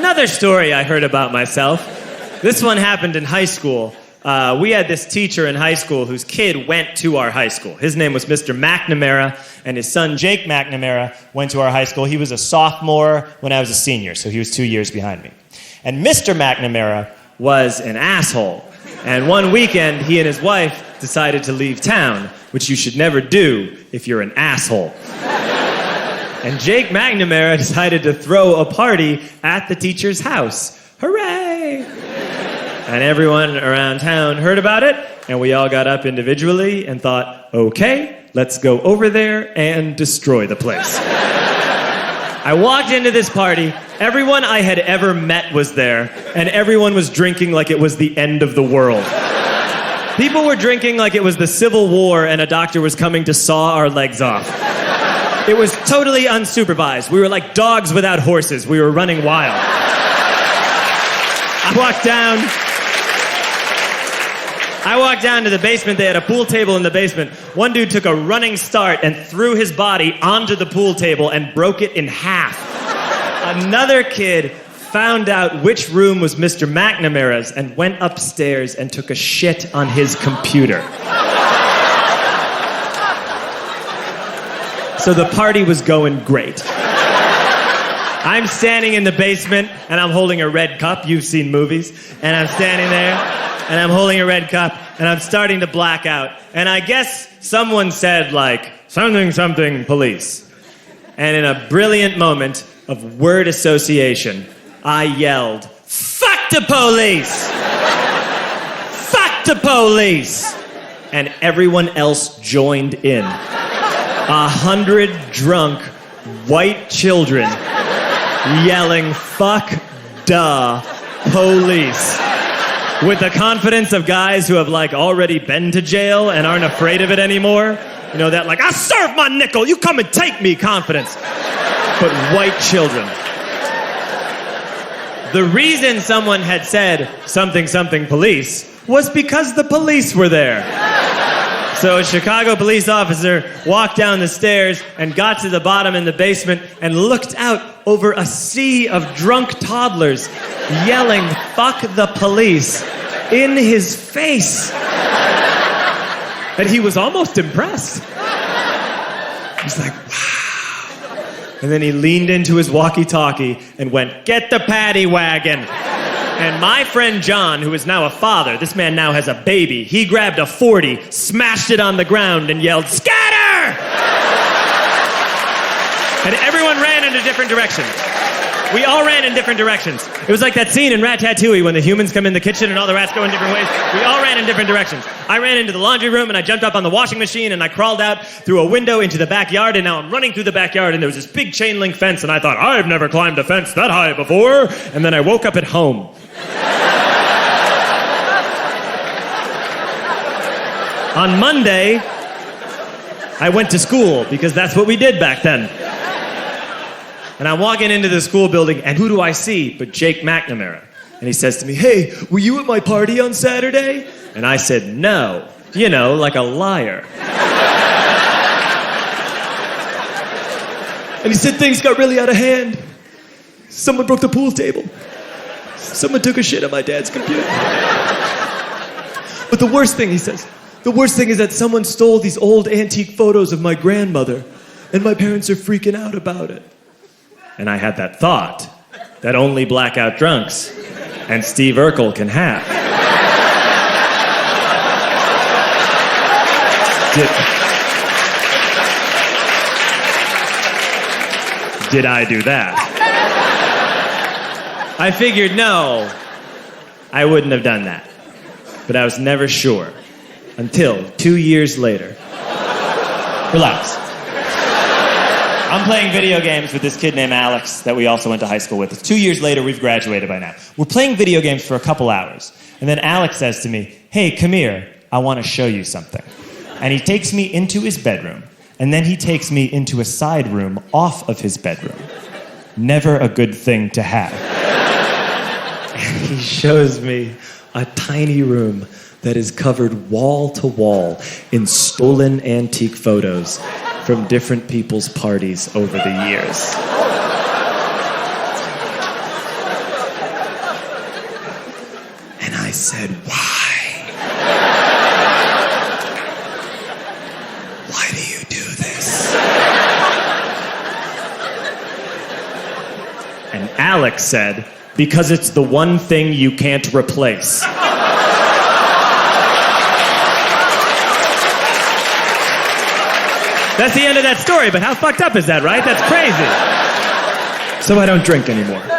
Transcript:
Another story I heard about myself. This one happened in high school. We had this teacher in high school whose kid went to our high school. His name was Mr. McNamara, and his son, Jake McNamara, went to our high school. He was a sophomore when I was a senior, so he was 2 years behind me. And Mr. McNamara was an asshole. And one weekend, he and his wife decided to leave town, which you should never do if you're an asshole. And Jake McNamara decided to throw a party at the teacher's house. Hooray! And everyone around town heard about it, and we all got up individually and thought, okay, let's go over there and destroy the place. I walked into this party, everyone I had ever met was there, and everyone was drinking like it was the end of the world. People were drinking like it was the Civil War and a doctor was coming to saw our legs off. It was totally unsupervised. We were like dogs without horses. We were running wild. I walked down to the basement. They had a pool table in the basement. One dude took a running start and threw his body onto the pool table and broke it in half. Another kid found out which room was Mr. McNamara's and went upstairs and took a shit on his computer. So the party was going great. I'm standing in the basement, and I'm holding a red cup. You've seen movies. And I'm standing there, and I'm holding a red cup, and I'm starting to black out. And I guess someone said, like, something, something, police. And in a brilliant moment of word association, I yelled, fuck the police! Fuck the police! And everyone else joined in. 100 drunk white children yelling, fuck the police. With the confidence of guys who have, like, already been to jail and aren't afraid of it anymore. You know, that, like, I'll serve my nickel, you come and take me confidence. But white children. The reason someone had said something, something, police was because the police were there. So a Chicago police officer walked down the stairs and got to the bottom in the basement and looked out over a sea of drunk toddlers yelling, fuck the police, in his face. And he was almost impressed. He's like, wow. And then he leaned into his walkie-talkie and went, get the paddy wagon. And my friend John, who is now a father, this man now has a baby, he grabbed a 40, smashed it on the ground, and yelled, scatter! And everyone ran in a different direction. We all ran in different directions. It was like that scene in Ratatouille when the humans come in the kitchen and all the rats go in different ways. We all ran in different directions. I ran into the laundry room, and I jumped up on the washing machine, and I crawled out through a window into the backyard, and now I'm running through the backyard, and there was this big chain link fence, and I thought, I've never climbed a fence that high before. And then I woke up at home. On Monday, I went to school because that's what we did back then. And I'm walking into the school building, and who do I see but Jake McNamara? And he says to me, hey, were you at my party on Saturday? And I said, no. You know, like a liar. And he said things got really out of hand. Someone broke the pool table. Someone took a shit on my dad's computer. But the worst thing, he says, the worst thing is that someone stole these old antique photos of my grandmother, and my parents are freaking out about it. And I had that thought that only blackout drunks and Steve Urkel can have. Did I do that? I figured, no, I wouldn't have done that. But I was never sure. Until 2 years later. Relax. I'm playing video games with this kid named Alex that we also went to high school with. 2 years later, we've graduated by now. We're playing video games for a couple hours. And then Alex says to me, hey, come here, I want to show you something. And he takes me into his bedroom. And then he takes me into a side room off of his bedroom. Never a good thing to have. And he shows me a tiny room that is covered wall to wall in stolen antique photos from different people's parties over the years. said, why? Why do you do this? And Alex said, because it's the one thing you can't replace. That's the end of that story, but how fucked up is that, right? That's crazy. So I don't drink anymore.